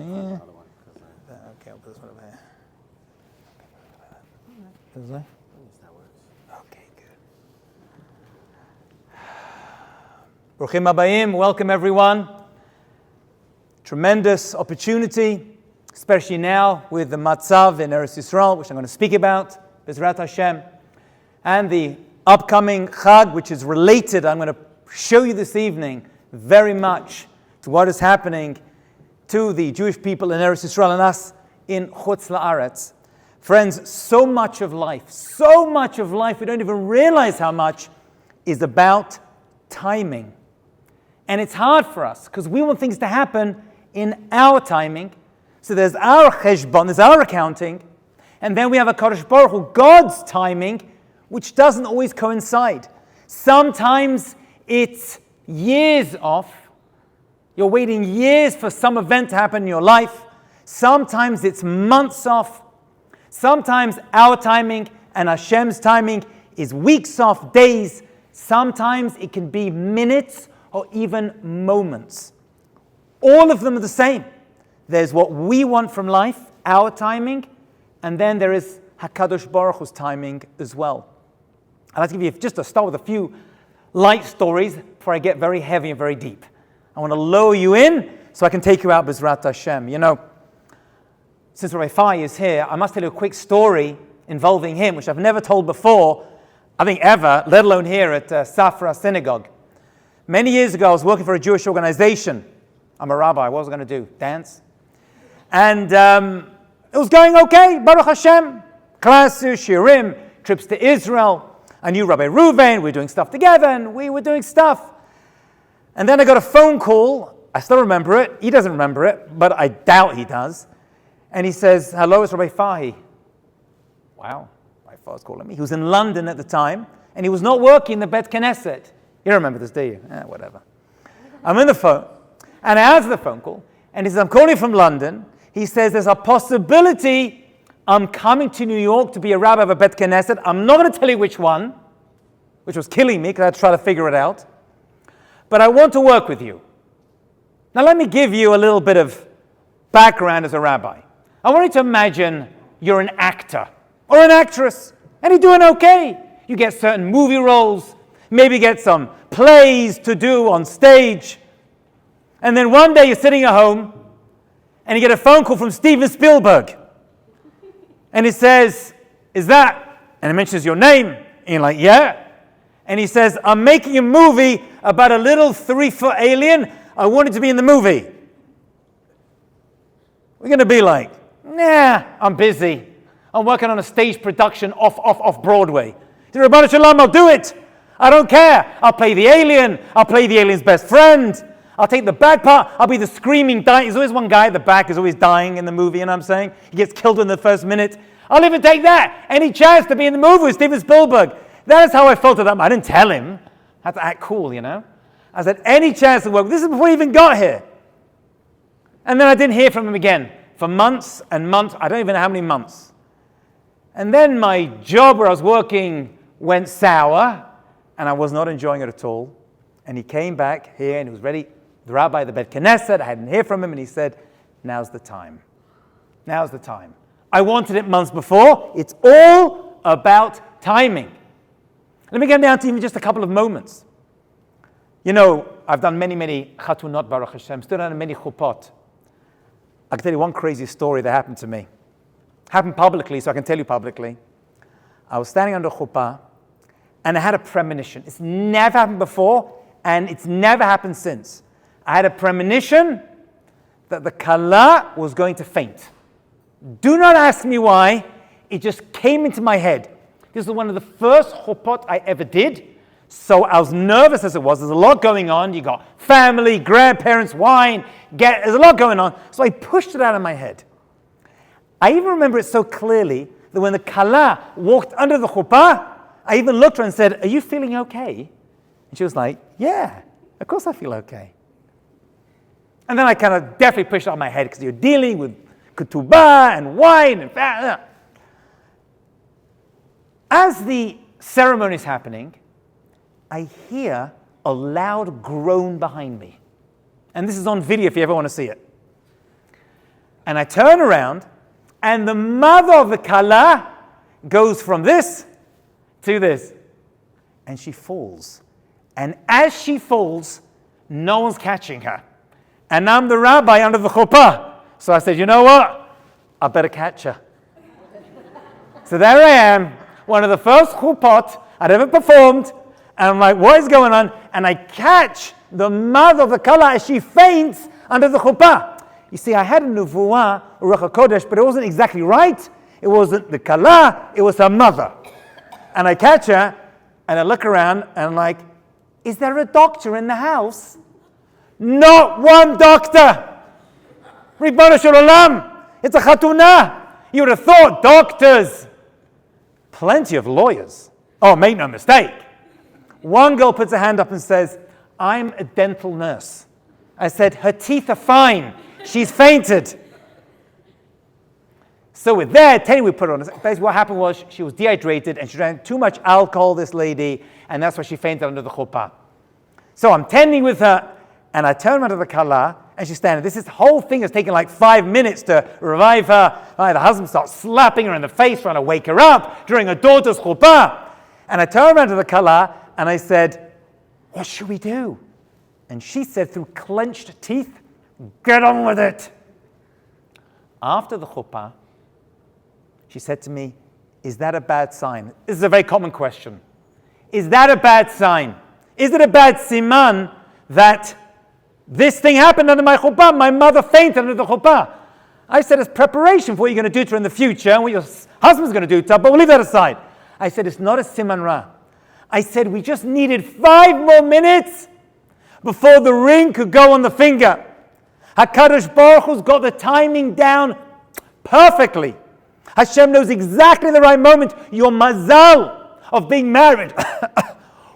here. Okay, I'll put this one over here. This way? Okay, good. Bruchim Habayim, welcome everyone. Tremendous opportunity, especially now with the Matzav in Eretz Yisrael, which I'm going to speak about, Bezrat Hashem, and the upcoming Chag, which is related. I'm going to show you this evening very much to what is happening to the Jewish people in Eretz Yisrael and us in Chutz La'aretz. Friends, so much of life, we don't even realize how much, is about timing. And it's hard for us because we want things to happen in our timing. So there's our cheshbon, there's our accounting, and then we have a Kadosh Baruch Hu, God's timing, which doesn't always coincide. Sometimes it's years off. You're waiting years for some event to happen in your life. Sometimes it's months off. Sometimes our timing and Hashem's timing is weeks off, days. Sometimes it can be minutes or even moments. All of them are the same. There's what we want from life, our timing, and then there is HaKadosh Baruch Hu's timing as well. I'd like to give you just to start with a few light stories before I get very heavy and very deep. I want to lower you in so I can take you out Bezrat Hashem. You know, since Rabbi Fai is here, I must tell you a quick story involving him, which I've never told before, I think ever, let alone here at Safra Synagogue. Many years ago, I was working for a Jewish organization. I'm a rabbi. What was I going to do? Dance? And it was going okay, Baruch Hashem. Classes, shiurim, trips to Israel. I knew Rabbi Reuven. We were doing stuff together, and we were doing stuff. And then I got a phone call. I still remember it. He doesn't remember it, but I doubt he does. And he says, hello, it's Rabbi Fahi. Wow, Rabbi Fahi's calling me. He was in London at the time, and he was not working in the Bet Knesset. You don't remember this, do you? Whatever. I'm in the phone, and I answer the phone call, and he says, I'm calling from London. He says, there's a possibility I'm coming to New York to be a rabbi of a Bet Knesset. I'm not going to tell you which one, which was killing me because I had to try to figure it out. But I want to work with you. Now let me give you a little bit of background as a rabbi. I want you to imagine you're an actor or an actress and you're doing okay. You get certain movie roles, maybe get some plays to do on stage. And then one day you're sitting at home and you get a phone call from Steven Spielberg. And he says, is that? And it mentions your name. And you're like, yeah. And he says, I'm making a movie about a little 3-foot alien. I want it to be in the movie. We're going to be like, nah, I'm busy. I'm working on a stage production off Broadway. He said, Rabbanah Shalom, I'll do it. I don't care. I'll play the alien. I'll play the alien's best friend. I'll take the bad part. I'll be the screaming, dying. There's always one guy at the back who's always dying in the movie, you know what I'm saying? He gets killed in the first minute. I'll even take that. Any chance to be in the movie with Steven Spielberg. That is how I felt at that. I didn't tell him. I had to act cool, you know? I said, any chance to work. This is before he even got here. And then I didn't hear from him again for months and months. I don't even know how many months. And then my job where I was working went sour, and I was not enjoying it at all. And he came back here, and he was ready. The rabbi of the Bet Knesset, I hadn't heard from him, and he said, now's the time. Now's the time. I wanted it months before. It's all about timing. Let me get down to even just a couple of moments. You know, I've done many chatunot, Baruch Hashem, stood on many chuppot. I can tell you one crazy story that happened to me. Happened publicly, so I can tell you publicly. I was standing under chuppah, and I had a premonition. It's never happened before, and it's never happened since. I had a premonition that the kala was going to faint. Do not ask me why. It just came into my head. This was one of the first chuppot I ever did. So I was nervous as it was. There's a lot going on. You got family, grandparents, wine. There's a lot going on. So I pushed it out of my head. I even remember it so clearly that when the kala walked under the chuppah, I even looked at her and said, are you feeling okay? And she was like, yeah, of course I feel okay. And then I kind of definitely pushed it out of my head because you're dealing with ketubah and wine and fat. As the ceremony is happening, I hear a loud groan behind me. And this is on video if you ever want to see it. And I turn around, and the mother of the kala goes from this to this. And she falls. And as she falls, no one's catching her. And I'm the rabbi under the chuppah. So I said, you know what? I better catch her. So there I am, one of the first chuppot I'd ever performed. And I'm like, what is going on? And I catch the mother of the kala as she faints under the chuppah. You see, I had a nuvuah, Ruach HaKodesh, but it wasn't exactly right. It wasn't the kala, it was her mother. And I catch her, and I look around, and I'm like, is there a doctor in the house? Not one doctor! Ribbon Shel Olam, it's a chatunah. You would have thought doctors. Plenty of lawyers. Oh, make no mistake. One girl puts her hand up and says, I'm a dental nurse. I said, her teeth are fine. She's fainted. So with that, we put her on. Basically what happened was she was dehydrated and she drank too much alcohol, this lady, and that's why she fainted under the chuppah. So I'm tending with her, and I turn around to the kala, and she's standing. This whole thing has taken like 5 minutes to revive her. The husband starts slapping her in the face, trying to wake her up during her daughter's chuppah. And I turn around to the kala, and I said, what should we do? And she said through clenched teeth, get on with it. After the chuppah, she said to me, is that a bad sign? This is a very common question. Is that a bad sign? Is it a bad siman that this thing happened under my chuppah? My mother fainted under the chuppah. I said it's preparation for what you're going to do to her in the future and what your husband's going to do to her, but we'll leave that aside. I said it's not a siman ra. I said we just needed 5 more minutes before the ring could go on the finger. HaKadosh Baruch Hu's got the timing down perfectly. Hashem knows exactly the right moment. Your mazal of being married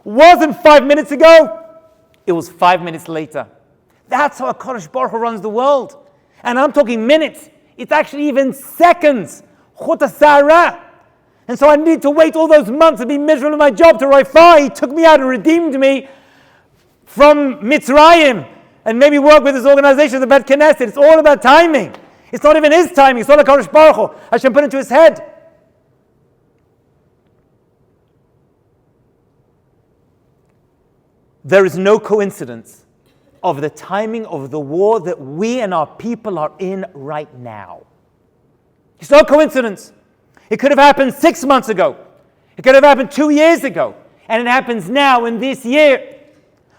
wasn't 5 minutes ago, it was 5 minutes later. That's how HaKadosh Baruch Hu runs the world. And I'm talking minutes. It's actually even seconds. Chut HaSa'ara. And so I need to wait all those months and be miserable in my job to Raifah. He took me out and redeemed me from Mitzrayim and maybe work with his organization, the Bet Knesset. It's all about timing. It's not even his timing. It's all HaKadosh Baruch Hu. Hashem put it into his head. There is no coincidence of the timing of the war that we and our people are in right now. It's no coincidence. It could have happened 6 months ago. It could have happened 2 years ago. And it happens now in this year.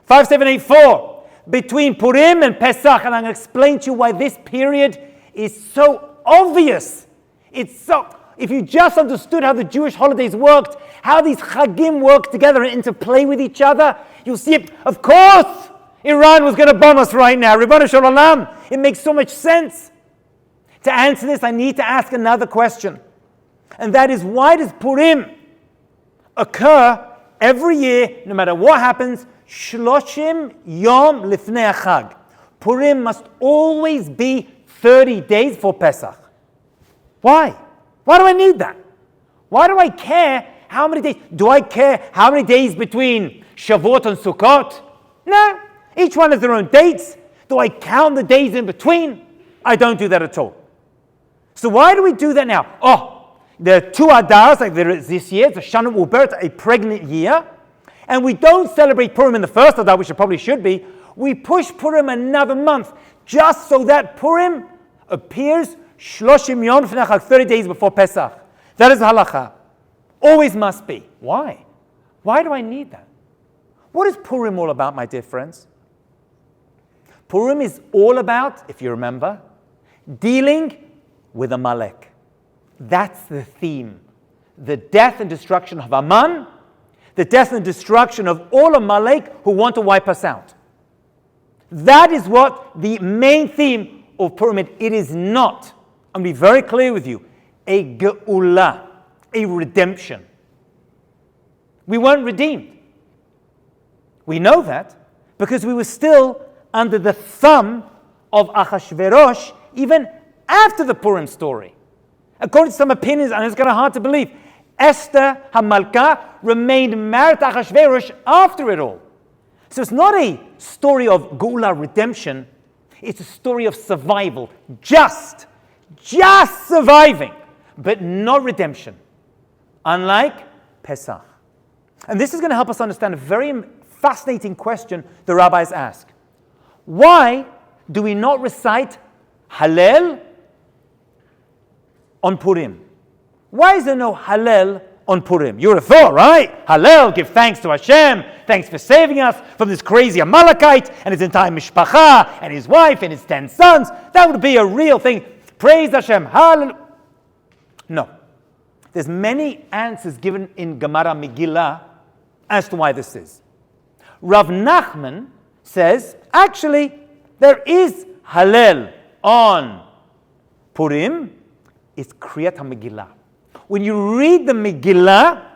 5784. Between Purim and Pesach. And I'm going to explain to you why this period is so obvious. It's so, if you just understood how the Jewish holidays worked, how these chagim work together and interplay with each other, you'll see it. Of course, Iran was going to bomb us right now. Ribbon Shel Olam. It makes so much sense. To answer this, I need to ask another question. And that is, why does Purim occur every year, no matter what happens, 30 yom lifnei Chag? Purim must always be 30 days for Pesach. Why? Why do I need that? Why do I care how many days? Do I care how many days between Shavuot and Sukkot? No. Each one has their own dates. Do I count the days in between? I don't do that at all. So why do we do that now? Oh, there are 2 Adars, like there is this year. It's a Shana Ubert, a pregnant year. And we don't celebrate Purim in the first Adar, which it probably should be. We push Purim another month, just so that Purim appears 30 yom lifnei Chag, 30 days before Pesach. That is halacha. Always must be. Why? Why do I need that? What is Purim all about, my dear friends? Purim is all about, if you remember, dealing with Amalek. That's the theme. The death and destruction of Aman, the death and destruction of all Amalek who want to wipe us out. That is what the main theme of Purim is. It is not, I'm going to be very clear with you, a geula, a redemption. We weren't redeemed. We know that because we were still under the thumb of Achashverosh even after the Purim story. According to some opinions, and it's kind of hard to believe, Esther Hamalka remained married to Achashverosh after it all. So it's not a story of Geula redemption, it's a story of survival, just just surviving, but not redemption, unlike Pesach. And this is going to help us understand a very fascinating question the rabbis ask. Why do we not recite Hallel on Purim? Why is there no Hallel on Purim? You would have thought, right? Hallel, give thanks to Hashem. Thanks for saving us from this crazy Amalekite and his entire mishpacha and his wife and his 10 sons. That would be a real thing. Praise Hashem. Hallel. No. There's many answers given in Gemara Megillah as to why this is. Rav Nachman says, actually, there is Hallel on Purim. It's Kriyat HaMegillah. When you read the Megillah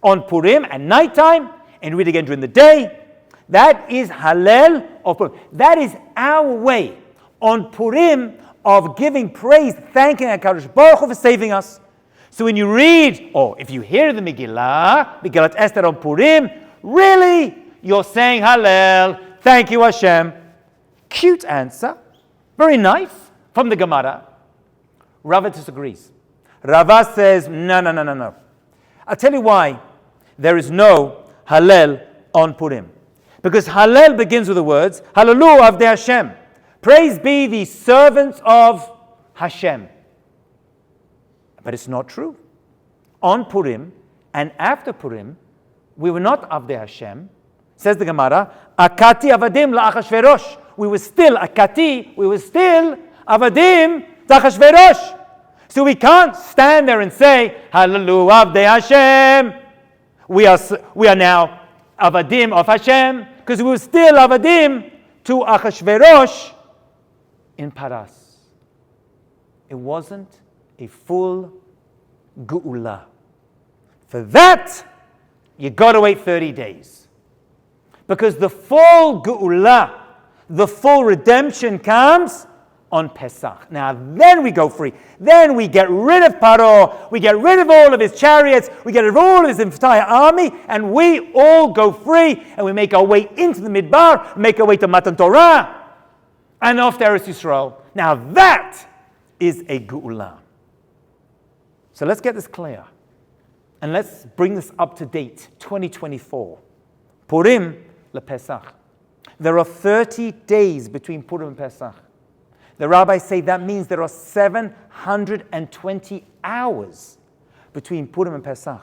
on Purim at nighttime and read again during the day, that is Hallel of Purim. That is our way on Purim of giving praise, thanking HaKadosh Baruch Hu for saving us. So when you read, or if you hear the Megillat Esther on Purim, really, you're saying Hallel, thank you Hashem. Cute answer, very nice, from the Gemara. Rava disagrees. Rava says, no. I'll tell you why there is no Hallel on Purim. Because Hallel begins with the words, Hallelu Avdei Hashem. Praise be the servants of Hashem. But it's not true. On Purim and after Purim, we were not Avdei Hashem. Says the Gemara, Akati Avadim la'Achashverosh. We were still Avadim la'Achashverosh. So we can't stand there and say, Hallelujah, Avdei Hashem. We are now Avadim of Hashem, because we were still Avadim to Achashverosh in Paras. It wasn't a full Geula. For that, you got to wait 30 days. Because the full Geula, the full redemption comes on Pesach. Now, then we go free. Then we get rid of Paro. We get rid of all of his chariots. We get rid of all of his entire army. And we all go free. And we make our way into the Midbar. Make our way to Matan Torah. And off to Eretz Yisrael. Now, that is a Geula. So let's get this clear. And let's bring this up to date. 2024. Purim lePesach. There are 30 days between Purim and Pesach. The rabbis say that means there are 720 hours between Purim and Pesach.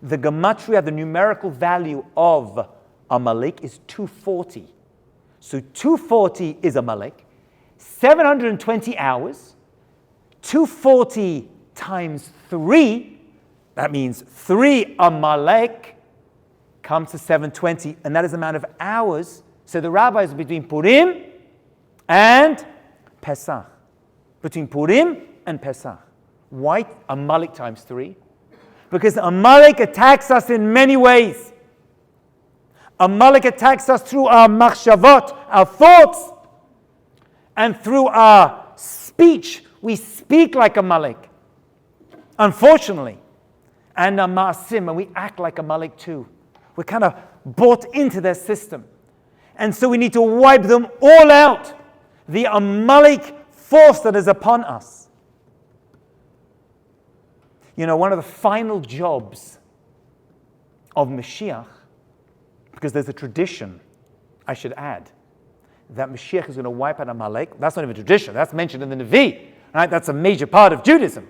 The gematria, the numerical value of Amalek is 240. So 240 is Amalek. 720 hours. 240 times 3, that means 3 Amalek comes to 720, and that is the amount of hours. So the rabbis between Purim and Pesach. Between Purim and Pesach. Why Amalek times 3? Because Amalek attacks us in many ways. Amalek attacks us through our machshavot, our thoughts, and through our speech. We speak like Amalek, unfortunately. And our ma'asim, and we act like Amalek too. We're kind of bought into their system. And so we need to wipe them all out. The Amalek force that is upon us. You know, one of the final jobs of Mashiach, because there's a tradition, I should add, that Mashiach is going to wipe out Amalek. That's not even a tradition. That's mentioned in the Nevi. Right? That's a major part of Judaism.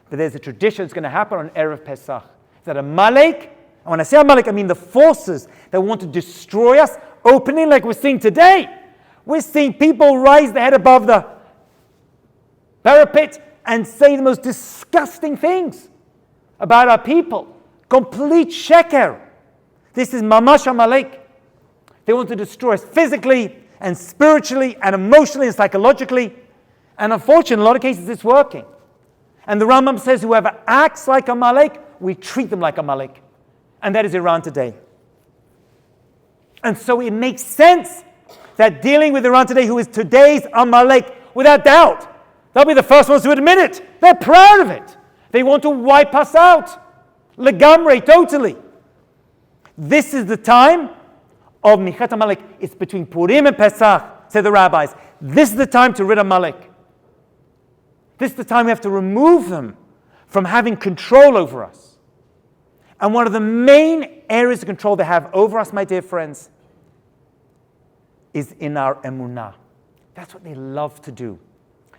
But there's a tradition that's going to happen on Erev Pesach. That Amalek, and when I say Amalek, I mean the forces that want to destroy us, opening like we're seeing today. We're seeing people rise their head above the parapet and say the most disgusting things about our people. Complete sheker. This is mamash Amalek. They want to destroy us physically and spiritually and emotionally and psychologically. And unfortunately, in a lot of cases, it's working. And the Rambam says whoever acts like Amalek, we treat them like Amalek. And that is Iran today. And so it makes sense that dealing with Iran today, who is today's Amalek, without doubt, they'll be the first ones to admit it. They're proud of it. They want to wipe us out. Legamre, totally. This is the time of Michat Amalek. It's between Purim and Pesach, say the rabbis. This is the time to rid Amalek. This is the time we have to remove them from having control over us. And one of the main areas of control they have over us, my dear friends, is in our emunah. That's what they love to do.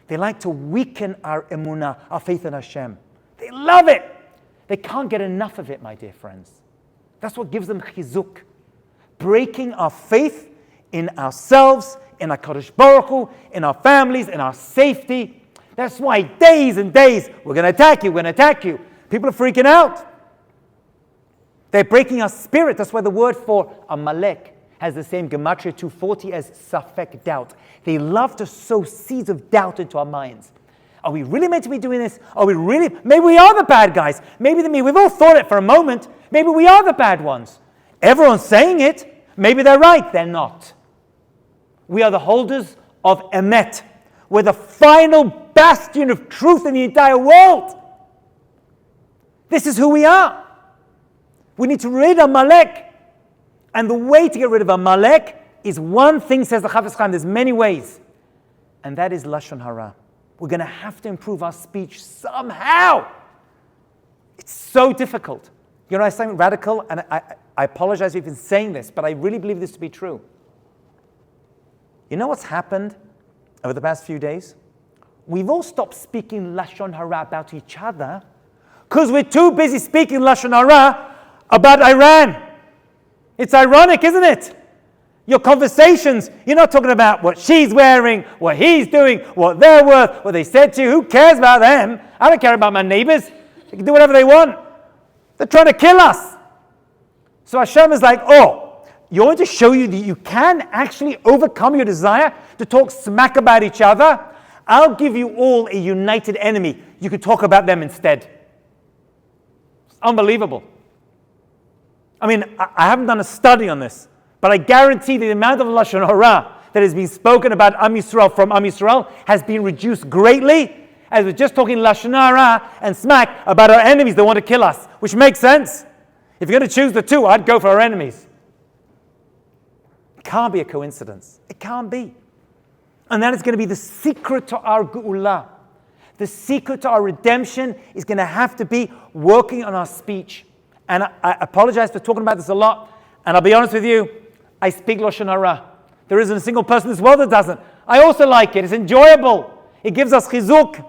They like to weaken our emunah, our faith in Hashem. They love it. They can't get enough of it, my dear friends. That's what gives them chizuk. Breaking our faith in ourselves, in our Kadosh Baruch Hu, in our families, in our safety. That's why days and days, we're going to attack you, we're going to attack you. People are freaking out. They're breaking our spirit. That's why the word for Amalek has the same gematria 240 as safek, doubt. They love to sow seeds of doubt into our minds. Are we really meant to be doing this? Are we really? Maybe we are the bad guys. Maybe we've all thought it for a moment. Maybe we are the bad ones. Everyone's saying it. Maybe they're right. They're not. We are the holders of emet. We're the final bastion of truth in the entire world. This is who we are. We need to rid Amalek. And the way to get rid of Amalek is one thing, says the Chafetz Chaim. There's many ways. And that is lashon hara. We're going to have to improve our speech somehow. It's so difficult. You know, I sound radical, and I apologize for even saying this, but I really believe this to be true. You know what's happened over the past few days? We've all stopped speaking lashon hara about each other because we're too busy speaking lashon hara about Iran. It's ironic, isn't it? Your conversations, you're not talking about what she's wearing, what he's doing, what they're worth, what they said to you. Who cares about them? I don't care about my neighbors. They can do whatever they want. They're trying to kill us. So Hashem is like, oh, you want to show you that you can actually overcome your desire to talk smack about each other? I'll give you all a united enemy. You can talk about them instead. It's unbelievable. I mean, I haven't done a study on this, but I guarantee the amount of lashon hara that has been spoken about Am Yisrael from Am Yisrael has been reduced greatly, as we're just talking lashon hara and smack about our enemies that want to kill us, which makes sense. If you're going to choose the two, I'd go for our enemies. It can't be a coincidence. It can't be. And that is going to be the secret to our geula. The secret to our redemption is going to have to be working on our speech. And I apologize for talking about this a lot. And I'll be honest with you, I speak lashon hara. There isn't a single person in this world that doesn't. I also like it. It's enjoyable. It gives us chizuk.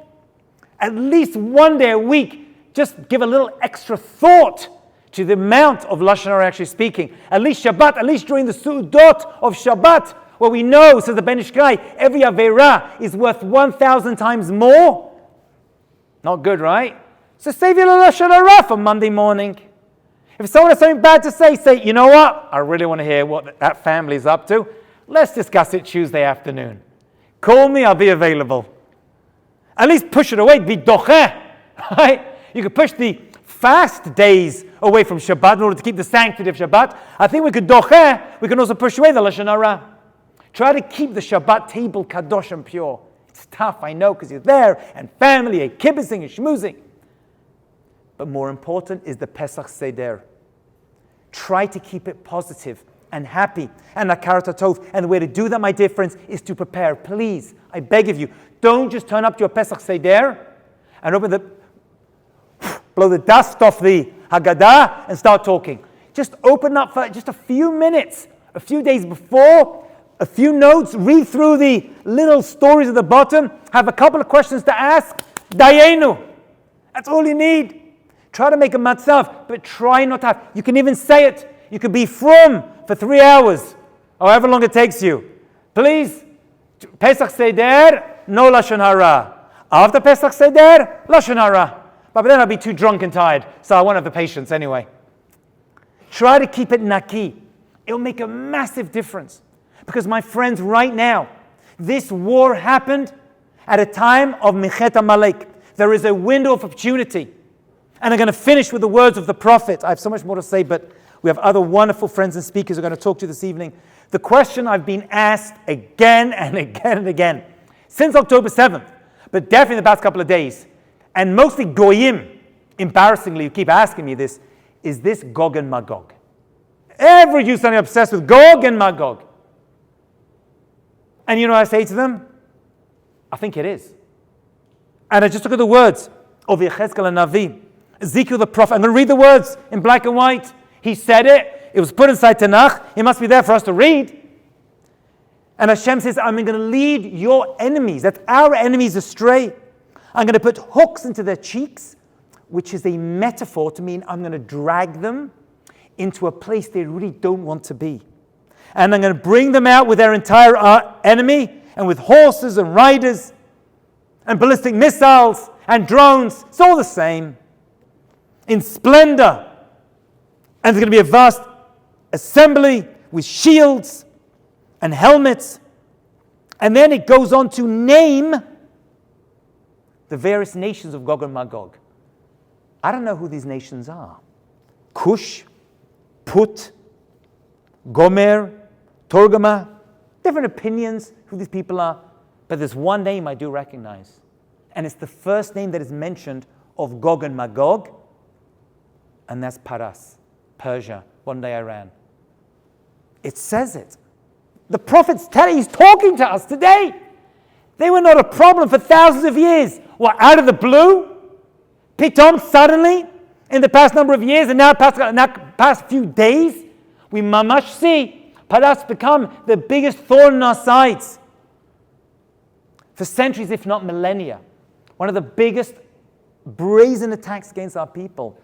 At least one day a week, just give a little extra thought to the amount of lashon hara actually speaking. At least Shabbat, at least during the su'udot of Shabbat, where we know, says the Ben Ish Chai, every avera is worth 1,000 times more. Not good, right? So save your lashon hara for Monday morning. If someone has something bad to say, you know what? I really want to hear what that family is up to. Let's discuss it Tuesday afternoon. Call me, I'll be available. At least push it away, be docheh, right? You could push the fast days away from Shabbat in order to keep the sanctity of Shabbat. I think we could docheh, we can also push away the lashon hara. Try to keep the Shabbat table kadosh and pure. It's tough, I know, because you're there, and family, and kibbuzing, and shmuzing. But more important is the Pesach Seder. Try to keep it positive and happy and akarat tov. And the way to do that, my dear friends, is to prepare. Please, I beg of you, don't just turn up to your Pesach Seder and blow the dust off the Haggadah and start talking. Just open up for just a few minutes, a few days before, a few notes, read through the little stories at the bottom, have a couple of questions to ask. Dayenu. That's all you need. Try to make a matzav, but try not to have. You can even say it. You could be from for 3 hours, however long it takes you. Please, Pesach Seder, no lashon hara. After Pesach Seder, lashon hara. But then I'll be too drunk and tired, so I won't have the patience anyway. Try to keep it naki. It'll make a massive difference. Because my friends, right now, this war happened at a time of Michet Amalek. There is a window of opportunity. And I'm going to finish with the words of the prophet. I have so much more to say, but we have other wonderful friends and speakers who are going to talk to you this evening. The question I've been asked again and again and again, since October 7th, but definitely the past couple of days, and mostly goyim, embarrassingly, you keep asking me this, is this Gog and Magog? Every Jew suddenly obsessed with Gog and Magog. And you know what I say to them? I think it is. And I just look at the words of Yechezkel and Navi, Ezekiel the prophet. I'm going to read the words in black and white. He said it. It was put inside Tanakh. It must be there for us to read. And Hashem says, I'm going to lead your enemies, that's our enemies, astray. I'm going to put hooks into their cheeks, which is a metaphor to mean I'm going to drag them into a place they really don't want to be. And I'm going to bring them out with their entire enemy, and with horses and riders and ballistic missiles and drones. It's all the same. In splendor. And there's going to be a vast assembly with shields and helmets. And then it goes on to name the various nations of Gog and Magog. I don't know who these nations are. Cush, Put, Gomer, Torgama, different opinions who these people are. But there's one name I do recognize. And it's the first name that is mentioned of Gog and Magog. And that's Paras, Persia, one-day Iran. It says it. The prophet's telling, he's talking to us today. They were not a problem for thousands of years. Well, out of the blue, Pitom, suddenly, in the past number of years, and now past few days, we mamash see Paras become the biggest thorn in our sides. For centuries, if not millennia. One of the biggest brazen attacks against our people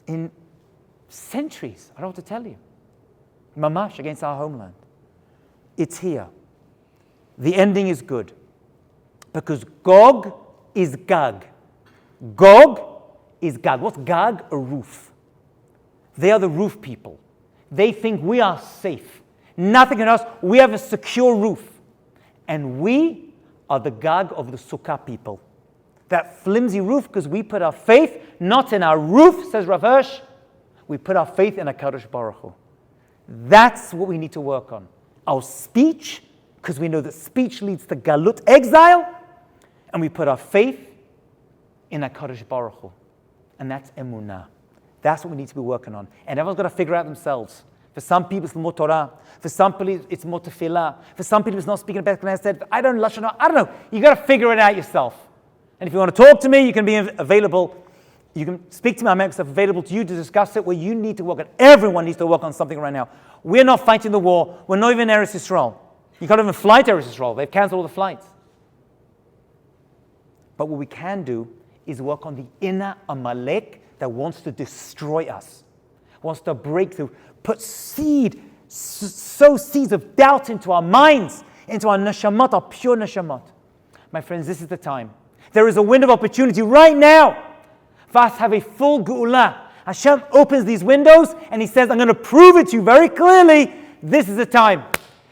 in centuries. I don't know what to tell you. Mamash against our homeland. It's here. The ending is good. Because Gog is Gag. Gog is Gag. What's Gag? A roof. They are the roof people. They think we are safe. Nothing can us. We have a secure roof. And we are the Gag of the Sukkah people. That flimsy roof, because we put our faith not in our roof, says Rav Hirsch. We put our faith in HaKadosh Baruch Hu. That's what we need to work on. Our speech, because we know that speech leads to galut, exile, and we put our faith in HaKadosh Baruch Hu. And that's emunah. That's what we need to be working on. And everyone's got to figure out themselves. For some people, it's more Torah. For some people, it's more tefillah. For some people, it's not speaking about Knesset. I don't know. You got to figure it out yourself. And if you want to talk to me, you can be available. You can speak to me. I make myself available to you to discuss it where you need to work on. Everyone needs to work on something right now. We're not fighting the war. We're not even in Eretz Yisrael. You can't even fly to Eretz Yisrael. They've canceled all the flights. But what we can do is work on the inner Amalek that wants to destroy us, wants to break through, sow seeds of doubt into our minds, into our neshamot, our pure neshamot. My friends, this is the time. There is a window of opportunity right now for us to have a full geula. Hashem opens these windows and He says, I'm going to prove it to you very clearly. This is the time.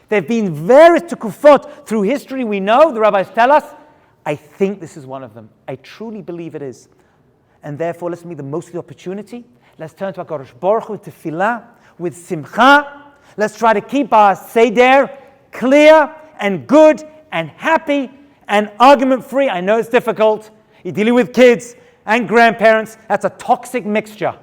There have been various tukufot through history. We know, the rabbis tell us. I think this is one of them. I truly believe it is. And therefore, let's make the most of the opportunity. Let's turn to HaKadosh Baruch Hu with tefillah, with simcha. Let's try to keep our seder clear and good and happy and argument-free. I know it's difficult. You're dealing with kids and grandparents. That's a toxic mixture.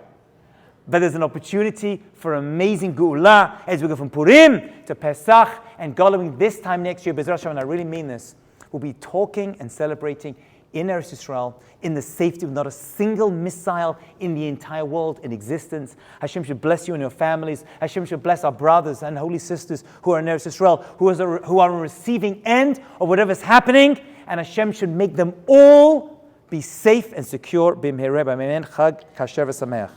But there's an opportunity for amazing geula as we go from Purim to Pesach and Goloving this time next year. B'ezras Hashem, and I really mean this. We'll be talking and celebrating in Eretz Yisrael, in the safety of not a single missile in the entire world in existence. Hashem should bless you and your families. Hashem should bless our brothers and holy sisters who are in Eretz Yisrael, who are on receiving end of whatever's happening. And Hashem should make them all be safe and secure. B'mhereh b'amen. Chag kasher v'sameach.